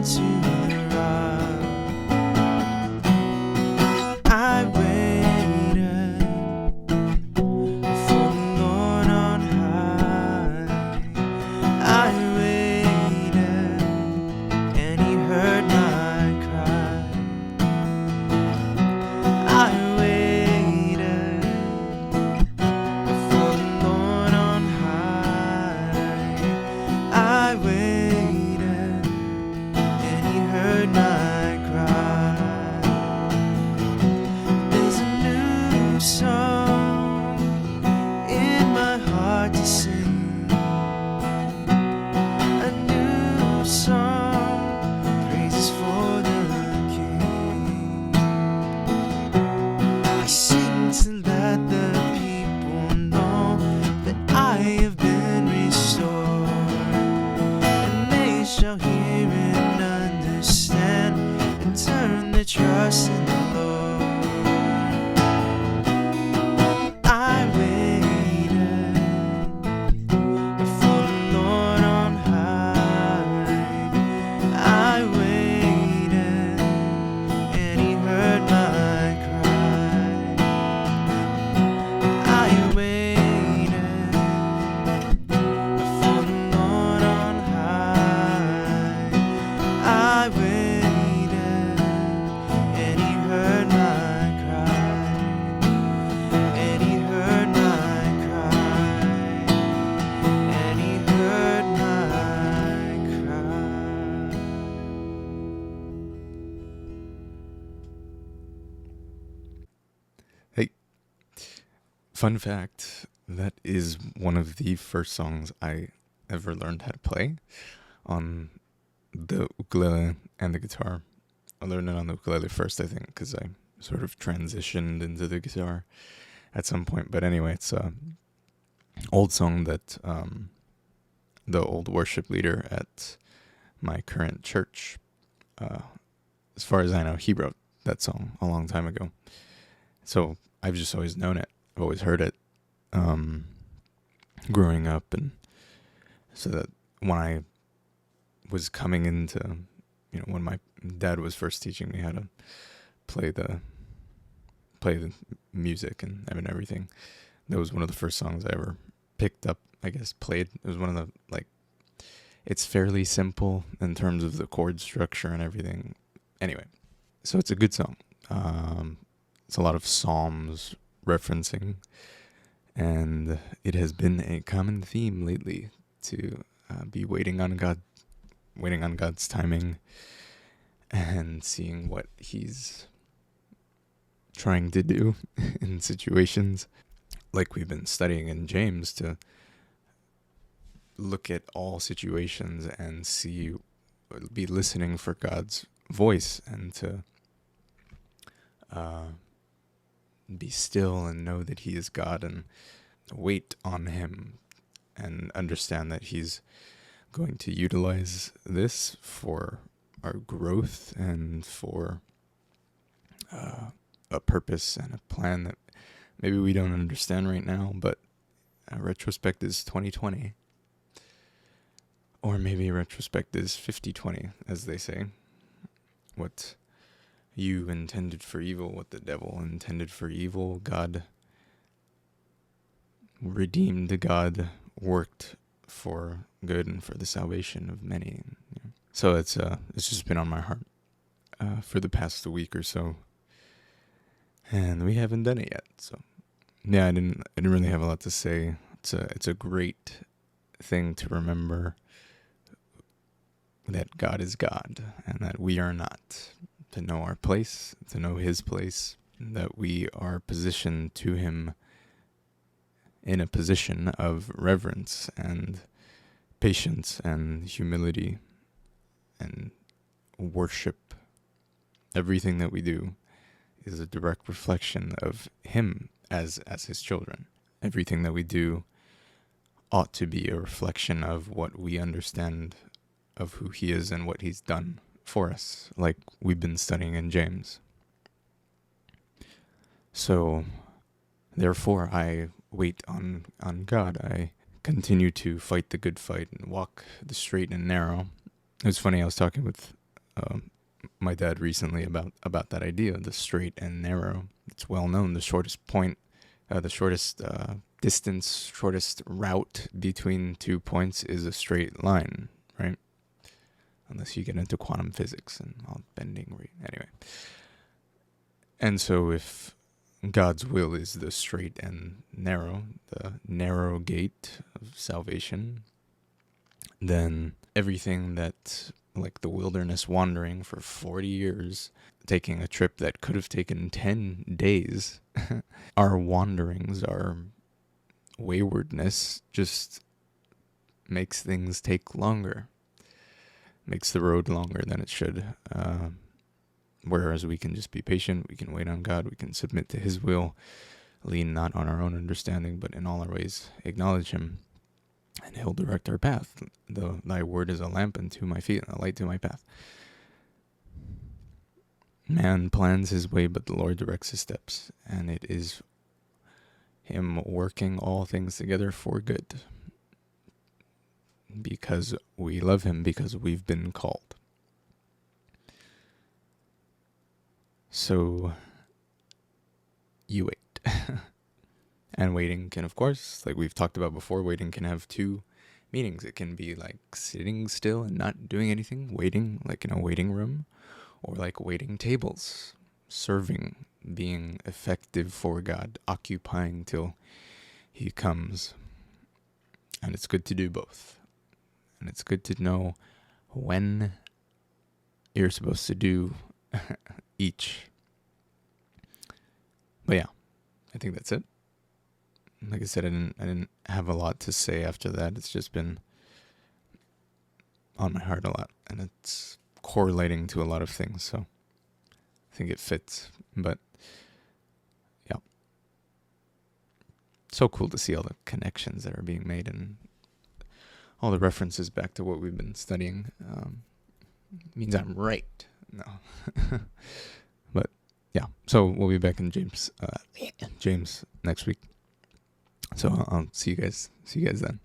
to the rock. I waited for the Lord on high. I waited, and He heard my cry. I waited for the Lord on high. I waited, and He heard my cry. There's a new song in my heart to sing, a new song, praises for the King. I sing to let the people know that I have been restored, and they shall hear and understand and turn their trust in the Lord. I waited for the Lord on high. I waited, and He heard my cry. I waited for the Lord on high. I waited, and He heard my cry. And He heard my cry. And He heard my cry. Hey, fun fact, that is one of the first songs I ever learned how to play on the ukulele and the guitar. I learned it on the ukulele first, I think, because I sort of transitioned into the guitar at some point. But anyway, it's an old song that the old worship leader at my current church, as far as I know, he wrote that song a long time ago. So I've just always known it. I've always heard it growing up. And so that when I was coming into, when my dad was first teaching me how to play the music and everything, that was one of the first songs I ever picked up, I guess, played. It was one of the, it's fairly simple in terms of the chord structure and everything. Anyway, so it's a good song. It's a lot of Psalms referencing, and it has been a common theme lately to be waiting on God's timing and seeing what He's trying to do in situations. Like we've been studying in James, to look at all situations and be listening for God's voice, and to be still and know that He is God, and wait on Him, and understand that He's going to utilize this for our growth and for a purpose and a plan that maybe we don't understand right now, but retrospect is 2020. Or maybe retrospect is 50-20, as they say. What you intended for evil, what the devil intended for evil, God redeemed, God worked for good and for the salvation of many. So it's just been on my heart for the past week or so, and we haven't done it yet. So yeah, I didn't really have a lot to say. It's a great thing to remember that God is God and that we are not. To know our place, to know His place, that we are positioned to Him in a position of reverence and patience and humility and worship. Everything that we do is a direct reflection of Him as His children. Everything that we do ought to be a reflection of what we understand of who He is and what He's done for us, like we've been studying in James. So, therefore, I wait on God. I continue to fight the good fight and walk the straight and narrow. It was funny, I was talking with my dad recently about that idea, the straight and narrow. It's well known. The shortest point, the shortest distance, shortest route between 2 points is a straight line, right? Unless you get into quantum physics and all bending. Anyway. And so if God's will is the straight and narrow, the narrow gate of salvation, then everything that, like the wilderness wandering for 40 years, taking a trip that could have taken 10 days, our wanderings, our waywardness just makes things take longer, makes the road longer than it should. Whereas we can just be patient, we can wait on God, we can submit to His will, lean not on our own understanding, but in all our ways acknowledge Him, and He'll direct our path. Thy word is a lamp unto my feet, and a light to my path. Man plans his way, but the Lord directs his steps, and it is Him working all things together for good, because we love Him, because we've been called. So you wait. And waiting can, of course, like we've talked about before, waiting can have two meanings. It can be like sitting still and not doing anything, waiting, like in a waiting room, or like waiting tables, serving, being effective for God, occupying till He comes. And it's good to do both. And it's good to know when you're supposed to do each. But yeah, I think that's it. Like I said, I didn't have a lot to say after that. It's just been on my heart a lot, and it's correlating to a lot of things, so I think it fits. But yeah, so cool to see all the connections that are being made and all the references back to what we've been studying. Means I'm right. No. But yeah, so we'll be back in James next week. So I'll see you guys then.